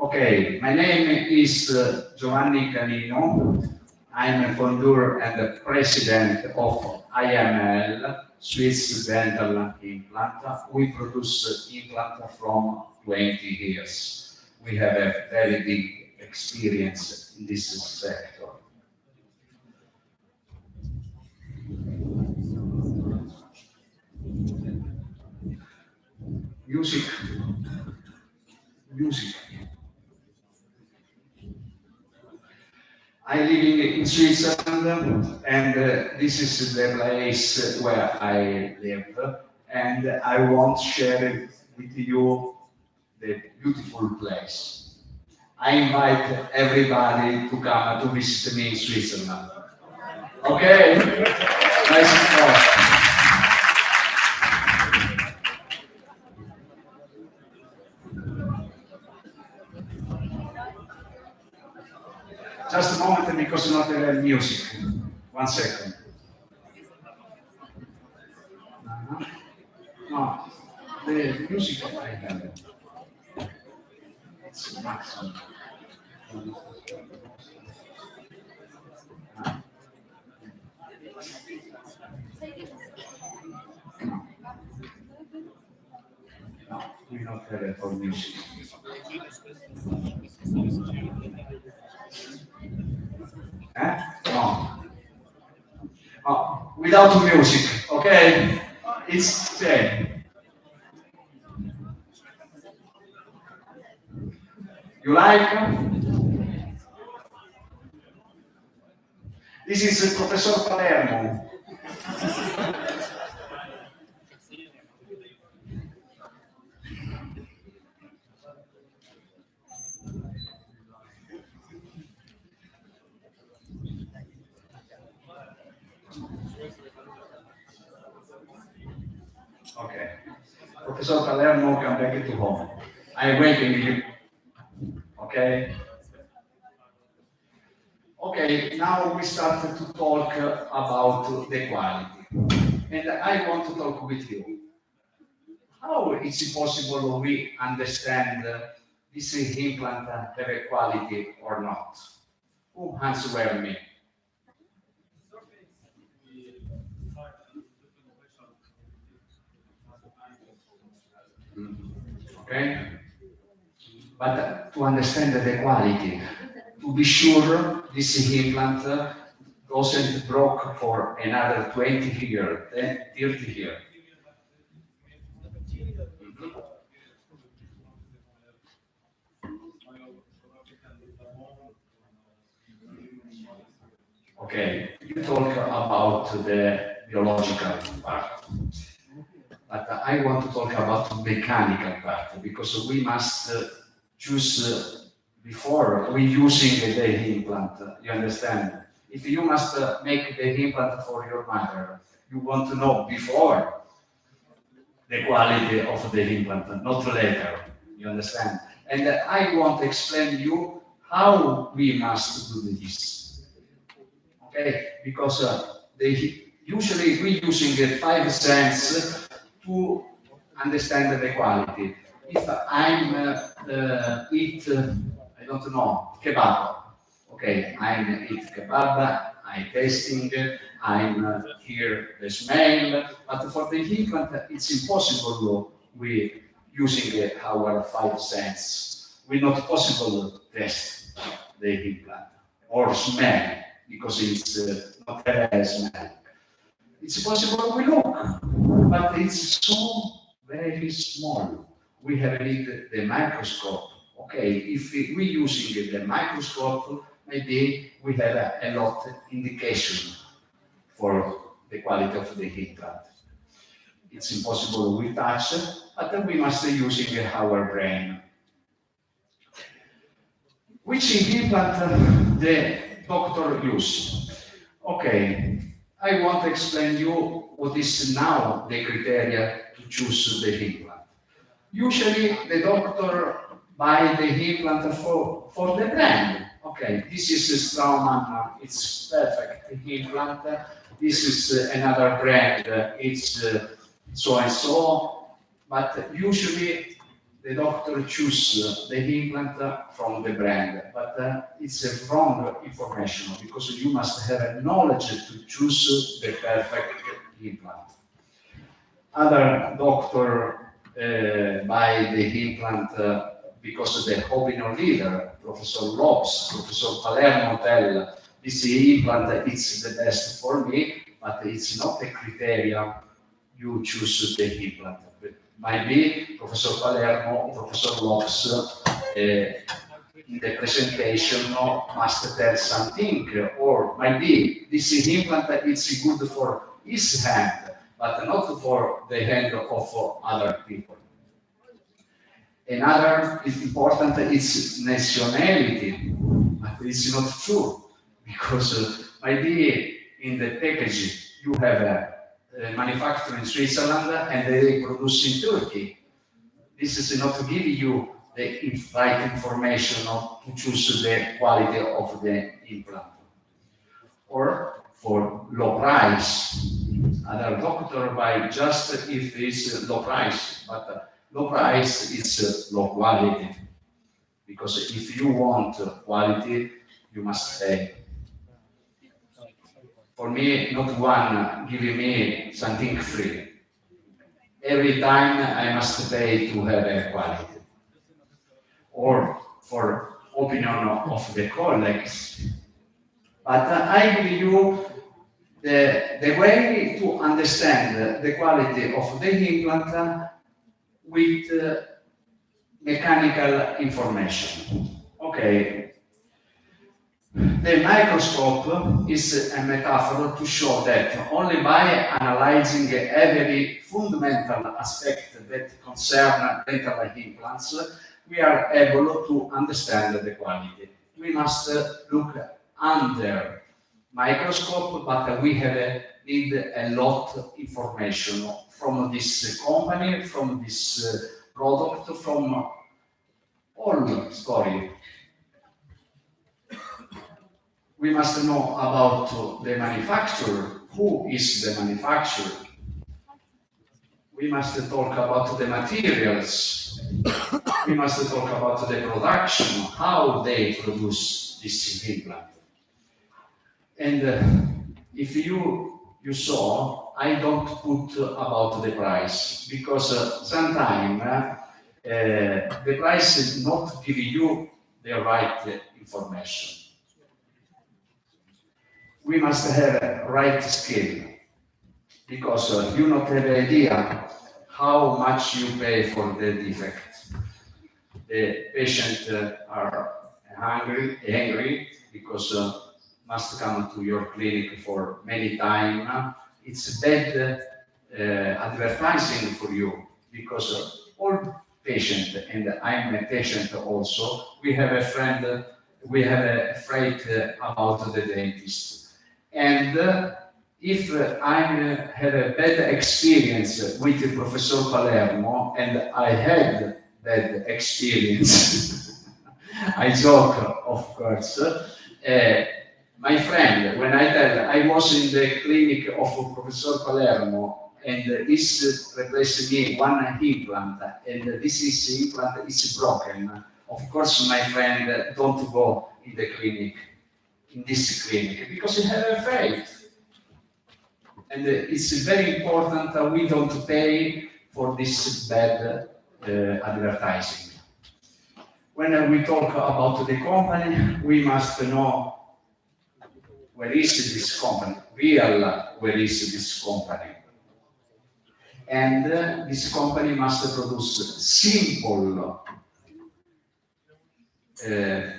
Okay, my name is Giovanni Canino. I'm a founder and the president of IML, Swiss Dental Implant. We produce implant from 20 years. We have a very big experience in this sector. Music. I live in Switzerland, and this is the place where I live, and I want to share with you the beautiful place. I invite everybody to come to visit me in Switzerland. Okay? Nice to talk. Just a moment, because not music. 1 second. No, the music I have. It's maximum. No, we don't have it for music. No. Oh, without music, okay? It's same. You like? This is Professor Palermo. Okay. Professor Palermo, come back to home. I'm waiting you. Okay. Okay, now we start to talk about the quality. And I want to talk with you. How is it possible we understand this implant have a quality or not? Who answer me? Okay? But to understand the quality, to be sure this implant doesn't broke for another 20 years, 30 years. Okay, you talk about the biological part. But I want to talk about the mechanical part, because we must choose before we using the implant. You understand? If you must make the implant for your mother, you want to know before the quality of the implant, not later. You understand? And I want to explain you how we must do this. Okay? Because usually we using 5 cents to understand the quality. If I'm eat, I don't know, kebab. Okay, I'm eat kebab, I'm tasting, I'm hear the smell. But for the implant, it's impossible we using our 5 cents. We're not possible to test the implant or smell, because it's not a smell. It's possible we look, but it's so very small. We have need the microscope. Okay, if we using the microscope, maybe we have a lot of indication for the quality of the implant. It's impossible we touch, but we must be using our brain. Which implant the doctor use? Okay. I want to explain you what is now the criteria to choose the implant. Usually the doctor buy the implant for the brand. Okay, this is a Straumann, it's perfect implant. This is another brand, it's so and so. But usually the doctor choose the implant from the brand, but it's a wrong information because you must have a knowledge to choose the perfect implant. Other doctor buy the implant because the opinion leader, Professor Lopes, Professor Palermo tell this implant is the best for me, but it's not a criteria you choose the implant. Maybe Professor Palermo, Professor Lopes in the presentation must tell something, or maybe this implant is good for his hand, but not for the hand of other people. Another is important is nationality, but it's not true, because maybe in the packaging you have a manufacturer in Switzerland and they produce in Turkey. This is not giving you the right information to choose the quality of the implant. Or for low price, other doctor buy just if it's low price, but low price is low quality, because if you want quality, you must pay. For me, not one giving me something free. Every time I must pay to have a quality. Or for opinion of the colleagues. But I give you the way to understand the quality of the implant with mechanical information. Okay. The microscope is a metaphor to show that only by analyzing every fundamental aspect that concern dental implants, we are able to understand the quality. We must look under microscope, but we need a lot of information from this company, from this product, from all story. We must know about the manufacturer. Who is the manufacturer? We must talk about the materials. We must talk about the production, how they produce this implant. And if you saw, I don't put about the price, because sometimes the price is not giving you the right information. We must have a right skill, because you not have an idea how much you pay for the defect. The patient are angry because must come to your clinic for many time. It's bad advertising for you, because all patient, and I'm a patient also, we have a friend, we have a afraid about the dentist. And if I have a bad experience with Professor Palermo, and I had bad experience, I joke, of course. My friend, when I tell I was in the clinic of Professor Palermo, and this replaced me one implant, and this implant is broken, of course my friend don't go in the clinic, in this clinic, because he have faith. And it's very important that we don't pay for this bad advertising. When we talk about the company, we must know where is this company, where is this company. And this company must produce simple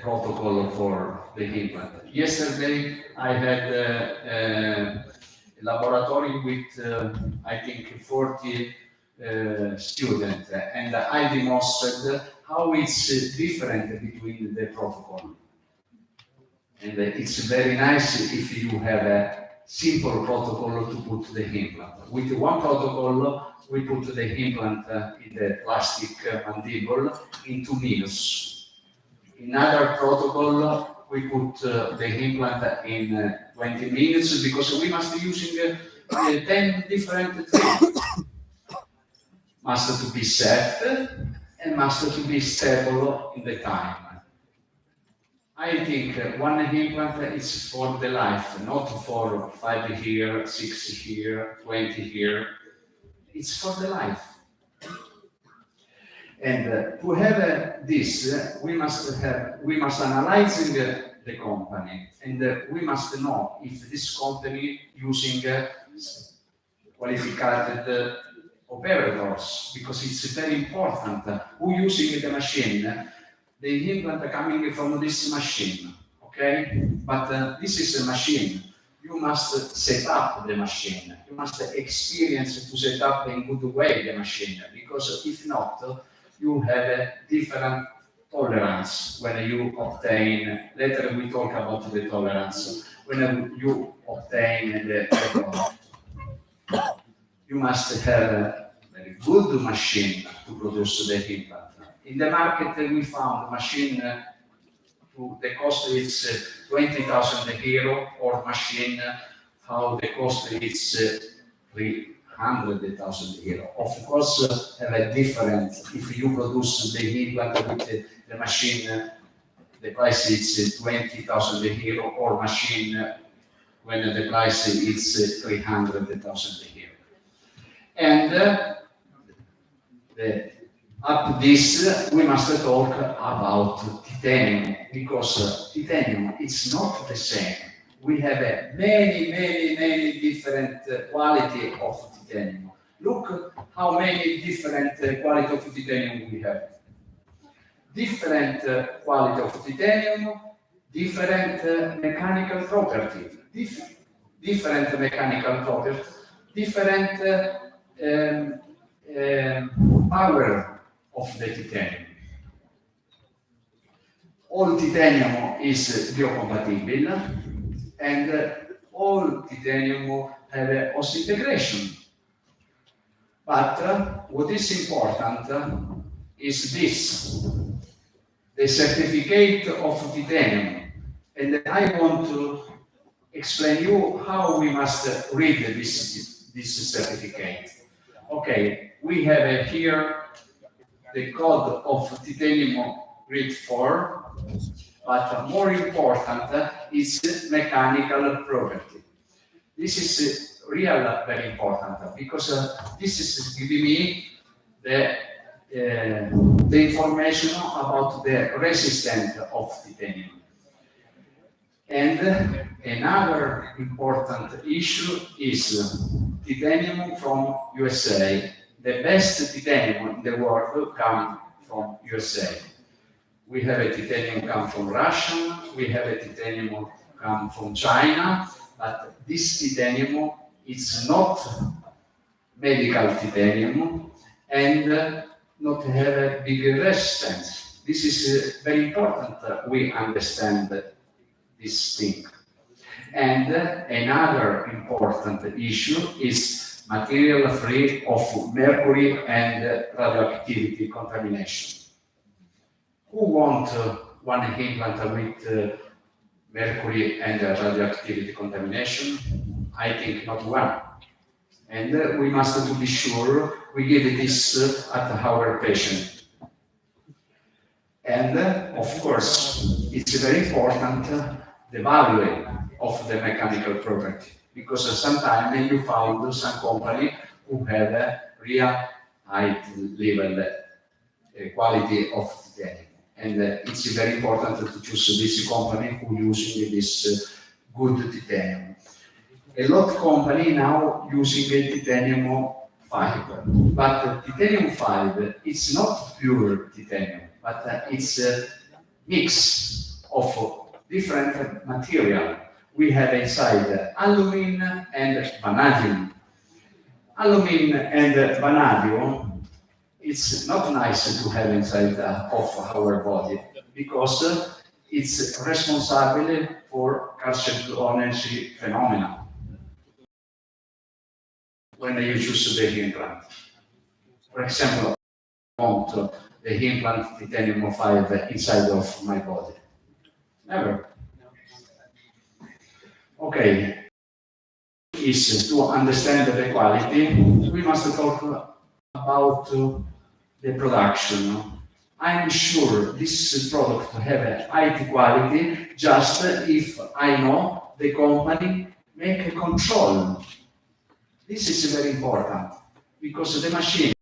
protocol for the implant. Yesterday I had a laboratory with I think 40 students, and I demonstrated how it's different between the protocol. And it's very nice if you have a simple protocol to put the implant. With one protocol, we put the implant in the plastic mandible in 2 minutes. In other protocol, we put the implant in 20 minutes, because we must be using 10 different things. Must to be set, and must to be stable in the time. I think one implant is for the life, not for 5 here, 6 here, 20 here. It's for the life. And to have this, we must analyze the company, and we must know if this company using qualified operators, because it's very important who using the machine. The implant coming from this machine, okay? But this is a machine. You must set up the machine. You must experience to set up in good way the machine, because if not, you have a different tolerance when you obtain. Later we talk about the tolerance. When you obtain the product, you must have a very good machine to produce the implant. In the market, we found machine the cost is 20,000 euro, or machine how the cost is 300,000 euro. Of course, have a difference. If you produce the implant with the machine, the price is 20,000 euro, or machine when the price is 300,000 euro. And up this, we must talk about titanium, because titanium is not the same. We have many different quality of titanium. Look how many different quality of titanium we have. Different quality of titanium, different mechanical property, different mechanical property, different power of the titanium. All titanium is biocompatible, and all titanium have a osseointegration. But what is important is this, the certificate of titanium. And I want to explain you how we must read this certificate. Okay, we have here the code of titanium grade 4, but more important is mechanical property. This is really very important, because this is giving me the information about the resistance of titanium. And another important issue is titanium from USA. The best titanium in the world comes from USA. We have a titanium come from Russia, we have a titanium come from China, but this titanium is not medical titanium and not have a big resistance. This is very important we understand this thing. And another important issue is material free of mercury and radioactivity contamination. Who want one implant with mercury and radioactivity contamination? I think not one. And we must be sure we give this at our patient. And of course, it's very important the value of the mechanical property, because sometimes you found some company who have a real high level quality of titanium. And it's very important to choose this company who using this good titanium. A lot of company now using a titanium 5, but titanium 5 it's not pure titanium, but it's a mix of different material. We have inside aluminum and vanadium. Aluminum and vanadium, it's not nice to have inside of our body, because it's responsible for carcinogenic phenomena when you choose the implant. For example, I want the implant titanium 5 inside of my body. Never. Okay. Is to understand the quality, we must talk about the production. I'm sure this product have a high quality just if I know the company make a control. This is very important because the machine,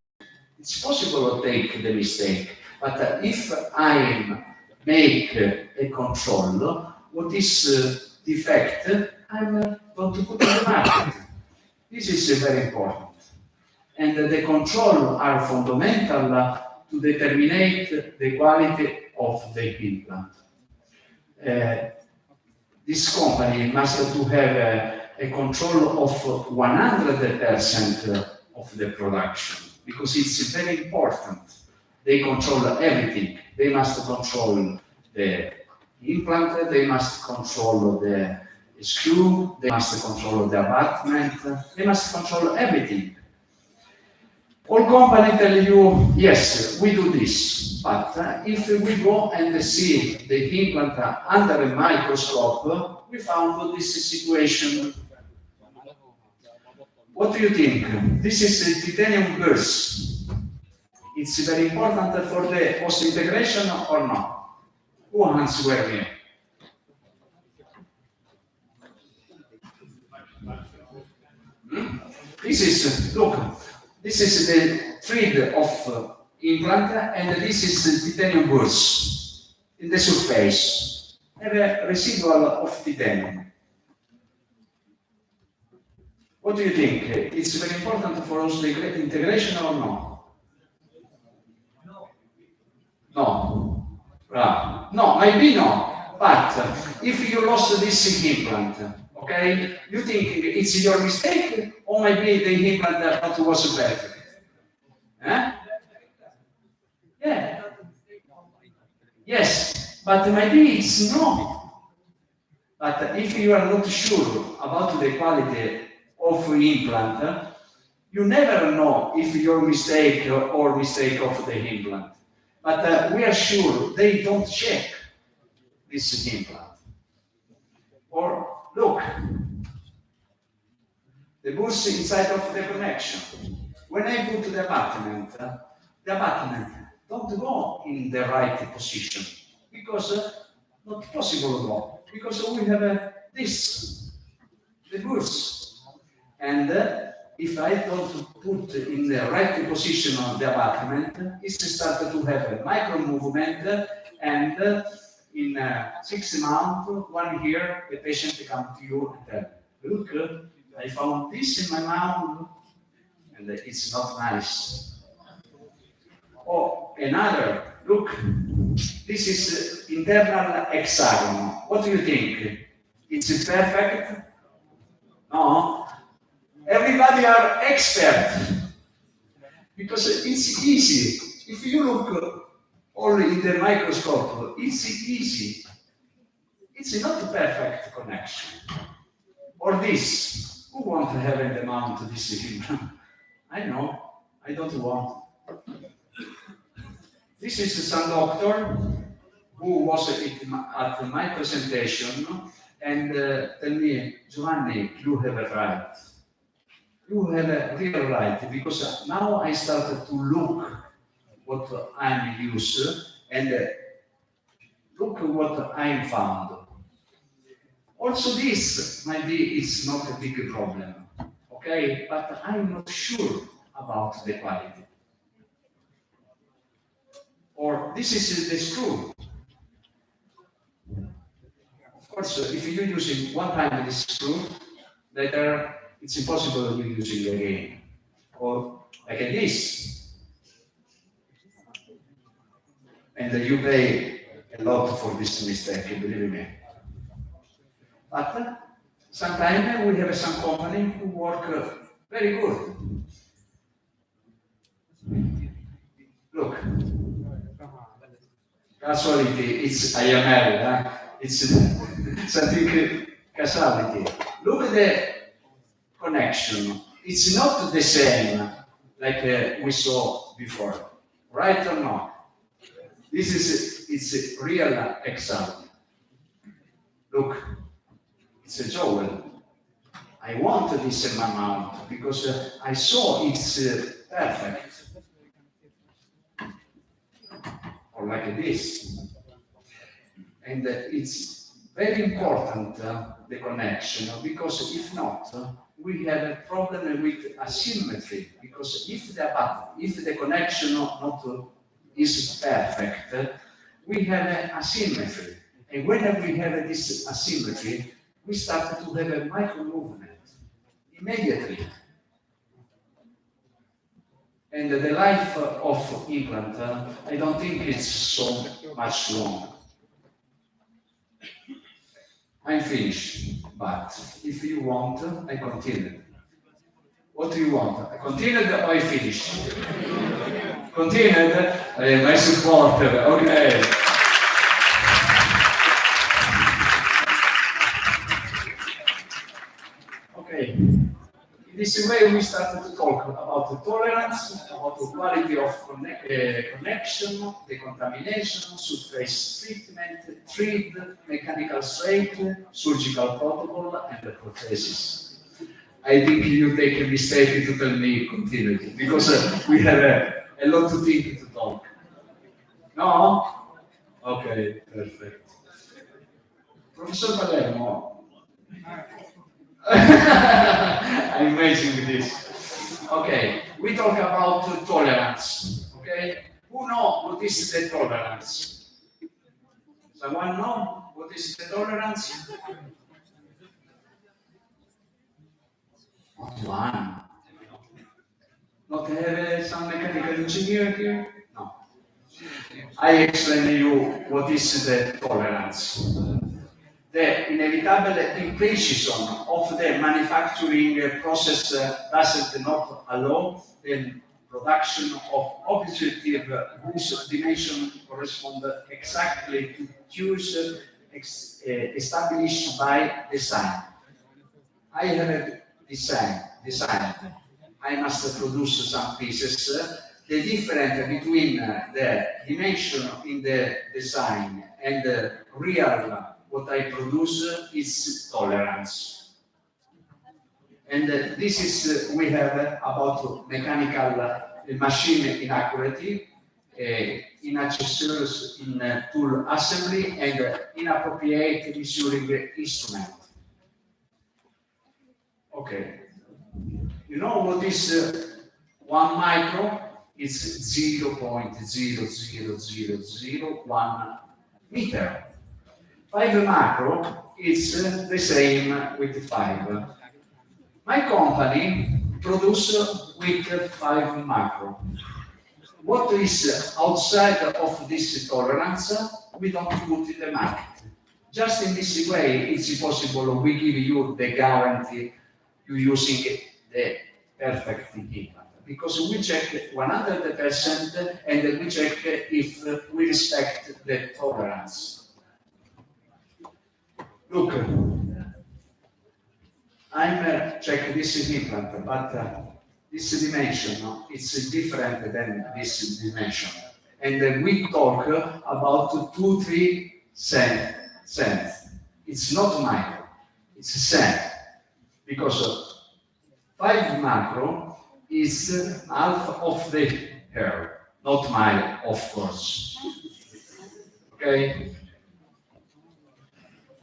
it's possible to take the mistake, but if I make a control, what is defect, I'm going to put in the market. This is very important. And the control are fundamental to determine the quality of the implant. This company must to have a control of 100% of the production because it's very important. They control everything. They must control the implant, they must control the screw, they must control the abutment, they must control everything. All companies tell you, yes, we do this, but if we go and see the implant under a microscope, we found this situation. What do you think? This is a titanium burst. It's very important for the post-integration or not? Who answers me? This is, look, this is the thread of implant, and this is the titanium burst in the surface. Have a residual of titanium. What do you think? It's very important for us the integration or no? No. No, maybe no. But if you lost this implant, okay, you think it's your mistake or maybe the implant that was perfect? Eh? Yeah. Yes, but maybe it's not. But if you are not sure about the quality of the implant, you never know if your mistake or mistake of the implant. But we are sure they don't check this implant. Or look, the burst inside of the connection. When I put the abutment don't go in the right position because not possible to go because we have this, the burst, and if I don't put in the right position on the abutment, it starts to have a micro movement, and in 6 months, 1 year, the patient comes to you and tells, look, I found this in my mouth, and it's not nice. Oh, another, look, this is internal hexagon. What do you think? It's perfect? No? Everybody are expert because it's easy. If you look only in the microscope, it's easy. It's not a perfect connection. Or this. Who wants to have in the mount this implant? I know. I don't want. This is some doctor who was at my presentation and tell me, Giovanni, you have a right. You have a real right because now I started to look what I'm used and look what I found. Also this maybe it's not a big problem, okay? But I'm not sure about the quality. Or this is the screw. Of course, if you're using one time this screw, later it's impossible to use it again. Or like this. And you pay a lot for this mistake, believe me. But sometimes we have some company who work very good. Look, casualty, it's IML, it's something casualty. Look at the connection. It's not the same like we saw before, right or not? This is it's a real example. Look, it's a jewel. I want this in my mouth because I saw it's perfect. or like this. And it's very important, the connection, because if not, we have a problem with asymmetry, because if the connection not is perfect, we have an asymmetry. And when we have this asymmetry, we start to have a micro movement immediately. And the life of implant, I don't think it's so much long. I'm finished, but if you want, I continue. What do you want? I continued or I finished? Continued? My supporter, okay. Okay. In this way, we started to talk about the tolerance, about the quality of connection, the contamination, surface treatment, treat, mechanical straight, surgical protocol, and the prosthesis. I think you take a mistake to tell me continuity, because we have a lot to think to talk. No? Okay, perfect. Professor Palermo. I'm amazing this. Okay, we talk about tolerance. Okay, who knows what is the tolerance? Someone know what is the tolerance? Not one. Not have some mechanical engineer here? No. I explain to you what is the tolerance. The inevitable imprecision of the manufacturing process doesn't not allow the production of objective whose dimension correspond exactly to cues established by design. I have a design. I must produce some pieces. The difference between the dimension in the design and the real what I produce is tolerance. And this is, we have about mechanical machine inaccuracy, inaccuracies in tool assembly, and inappropriate measuring instrument. Okay. You know what is 1 micro? It's 0.00001 meter. 5 macro is the same with 5. My company produces with 5 macro. What is outside of this tolerance, we don't put in the market. Just in this way, it's impossible we give you the guarantee you using the perfect implant. Because we check 100% and we check if we respect the tolerance. Look, I'm checking this implant, but this dimension it's different than this dimension. And we talk about 2-3 cents. It's not micro, it's a cent. Because 5 macro is half of the hair, not mine, of course. Okay?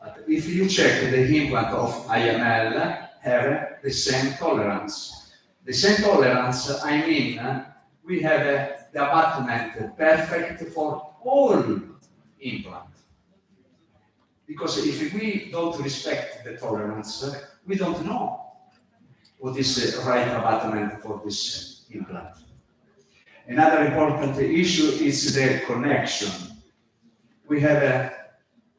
But if you check the implant of IML, have the same tolerance. The same tolerance, I mean, we have the abutment perfect for all implants. Because if we don't respect the tolerance, we don't know what is the right abutment for this implant. Another important issue is the connection. We have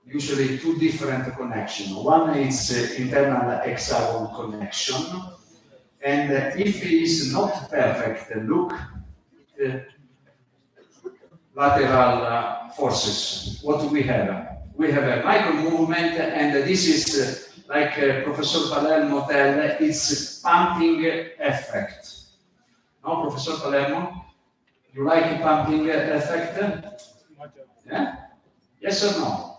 usually 2 different connections. One is internal hexagon connection, and if it is not perfect, look lateral forces. What do we have? We have a micro movement, and this is like Professor Palermo tell, it's pumping effect. No, Professor Palermo? You like pumping effect? Yeah? Yes or no?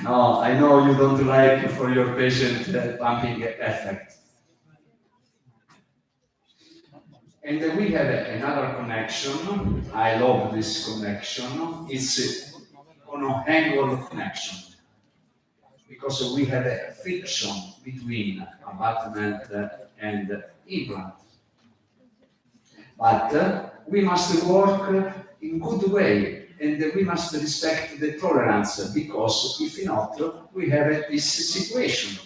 No, I know you don't like for your patient pumping effect. And we have another connection. I love this connection. It's an angle connection, because we have a friction between abutment and implant. But we must work in good way, and we must respect the tolerance, because if not, we have this situation.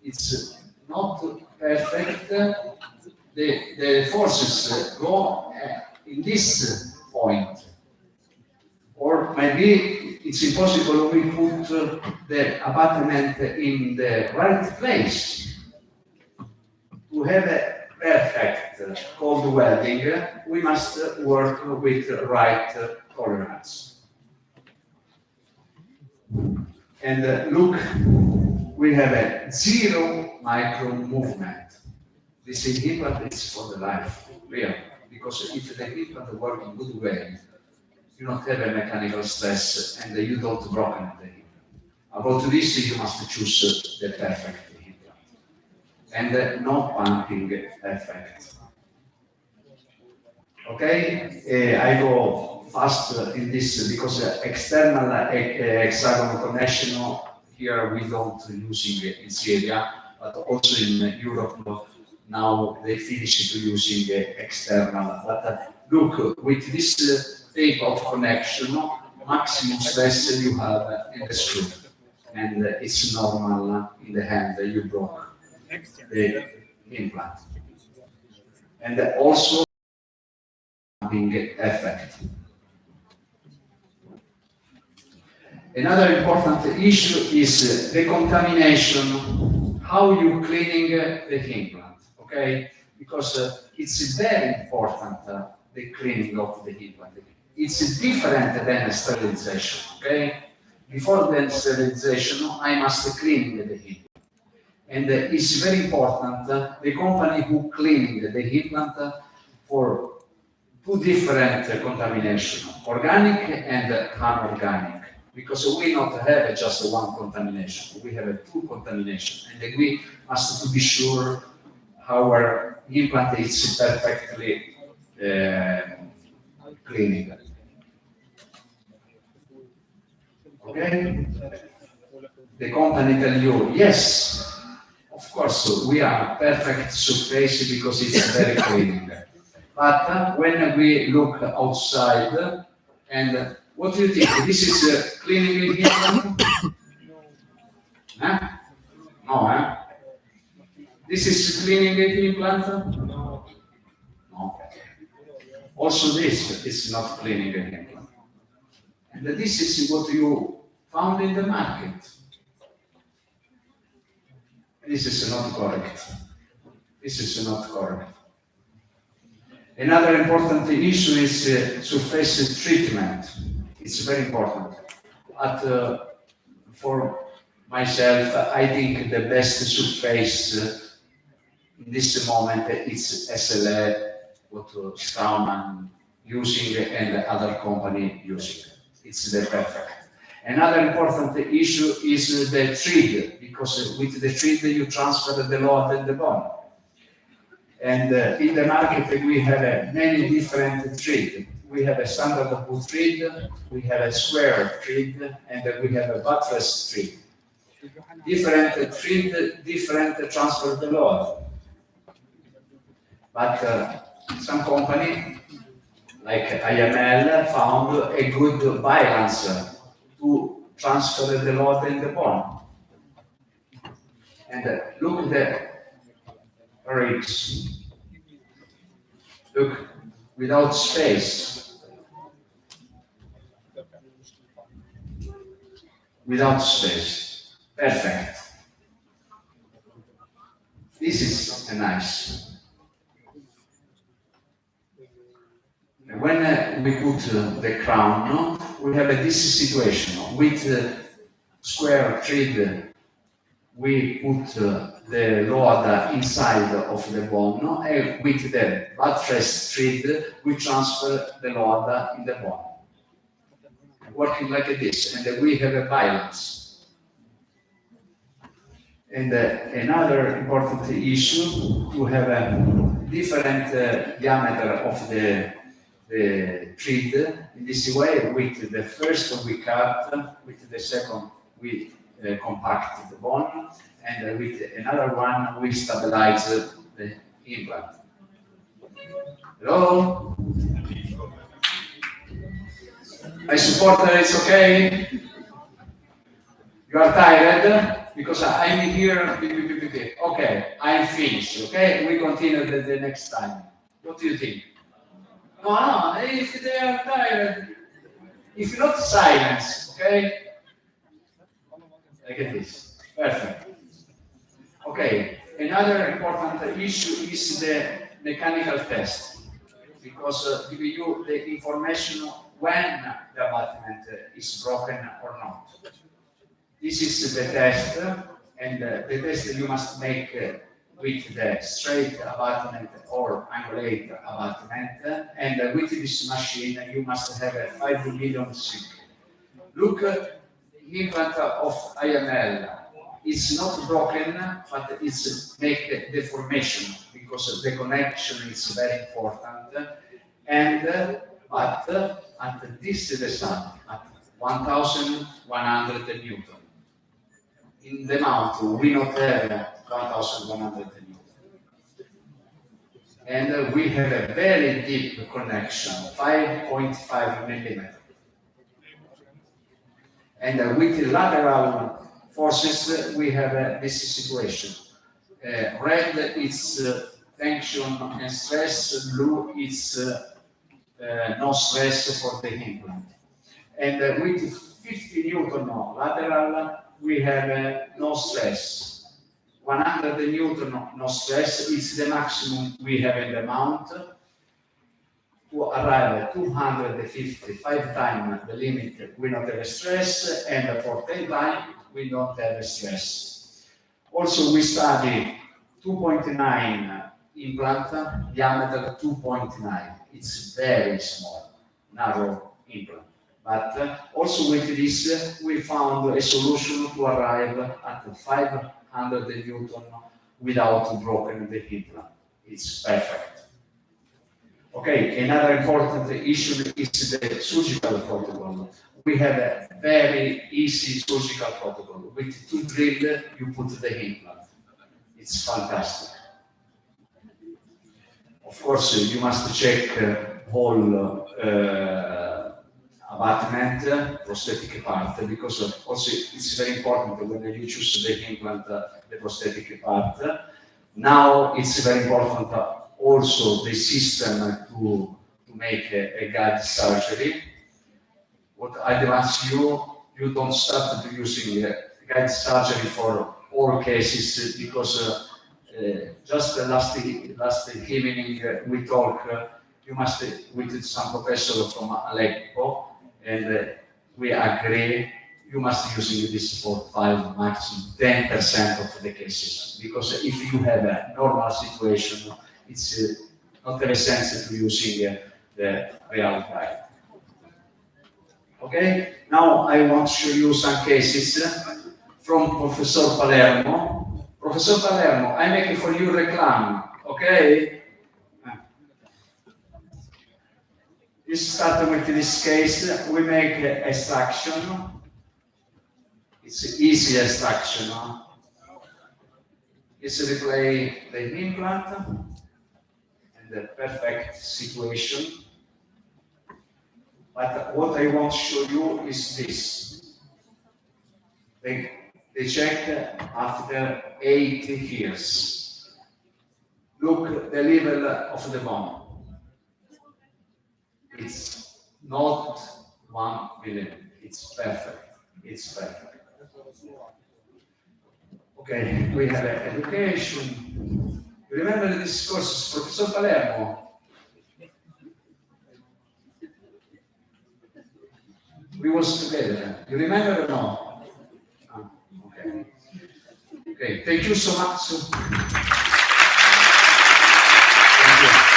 It's not perfect. The forces go in this point, or maybe it's impossible we put the abutment in the right place. To have a perfect cold welding, we must work with right tolerance. And look, we have a 0 micron movement. This implant is for the life, really, because if the implant works in good way, you don't have a mechanical stress and you don't broken the implant. About this, you must choose the perfect implant and no pumping effect. Okay, I go fast in this because external hexagonal connection here we don't using in Syria, but also in Europe now they finish using external. But look, with this type of connection, maximum stress you have in the screw, and it's normal in the hand that you broke the implant. And also pumping effect. Another important issue is the contamination, how you cleaning the implant, okay? Because it's very important, the cleaning of the implant. It's different than sterilization, okay? Before the sterilization, I must clean the implant. And it's very important, the company who cleaning the implant for two different contamination, organic and anorganic. Because we not have just one contamination, we have two contamination, and we must to be sure our implant is perfectly cleaning. Okay? The company tell you, yes, of course, we are perfect surface because it's very cleaning. But when we look outside and what do you think? This is cleaning implant? Huh? No, huh? This is cleaning implant? No. Also this is not cleaning implant. And this is what you found in the market. This is not correct. This is not correct. Another important issue is surface treatment. It's very important. But for myself, I think the best surface in this moment is SLA, what Straumann using and other company using. It's the perfect. Another important issue is the thread, because with the thread you transfer the load and the bone. And in the market we have many different threads. We have a standard boot thread, we have a square thread, and we have a buttress thread. Different thread, different transfer the load. But some company, like IML, found a good balance to transfer the load and the bone. And look at the ribs. Look, without space. Without space. Perfect. This is a nice. And when we put the crown, we have this situation. With square thread, we put the load inside of the bone, and with the buttress thread, we transfer the load in the bone. Working like this, and we have a balance. And another important issue, to have different diameter of the thread. In this way, with the first we cut, with the second we compact the bone, and with another one we stabilize the implant. Hello? My supporter is okay? You are tired? Because I'm here. Okay, I'm finished. Okay, we continue the next time. What do you think? No, if they are tired, if not, silence. Okay? Look at this. Perfect. Okay, another important issue is the mechanical test, because give you the information when the abutment is broken or not. This is the test, and the test you must make with the straight abutment or angulate abutment, and with this machine you must have a 5 million sync. Look, implant of IML is not broken, but it's make deformation, because the connection is very important. And but at this result, at 1,100 Newton. In the mount, we not have 1,100 Newton. And we have a very deep connection, 5.5 millimeter. And with the lateral forces, we have this situation. Red is tension and stress, blue is no stress for the implant. And with 50 Newton lateral, we have no stress. 100 Newton no stress is the maximum we have in the mount. To arrive at 255 times the limit, we don't have a stress, and for 10 times, we don't have a stress. Also, we study 2.9 implant, diameter 2.9. It's very small, narrow implant. But also with this, we found a solution to arrive at 500 Newton without broken the implant. It's perfect. Okay, another important issue is the surgical protocol. We have a very easy surgical protocol. With 2 drills, you put the implant. It's fantastic. Of course, you must check whole abutment, prosthetic part, because also it's very important when you choose the implant, the prosthetic part. Now it's very important also the system to make a guide surgery. What I advise you don't start using guide surgery for all cases, because just last evening we talked, you must with some professor from Aleppo, and we agree you must use this for 5, maximum 10% of the cases, because if you have a normal situation, it's not very sense to using the real guide. Okay, now I want to show you some cases from Professor Palermo. Professor Palermo, I'm making for you reclam, okay? You start with this case, we make extraction. It's easy extraction. It's replay the implant and the perfect situation. But what I want to show you is this. They check after 8 years. Look the level of the bone. It's not 1 millimeter. It's perfect. It's perfect. Okay, we have education. You remember this course, Professor Palermo? We was together. You remember or no? Okay. Okay, thank you so much. Thank you.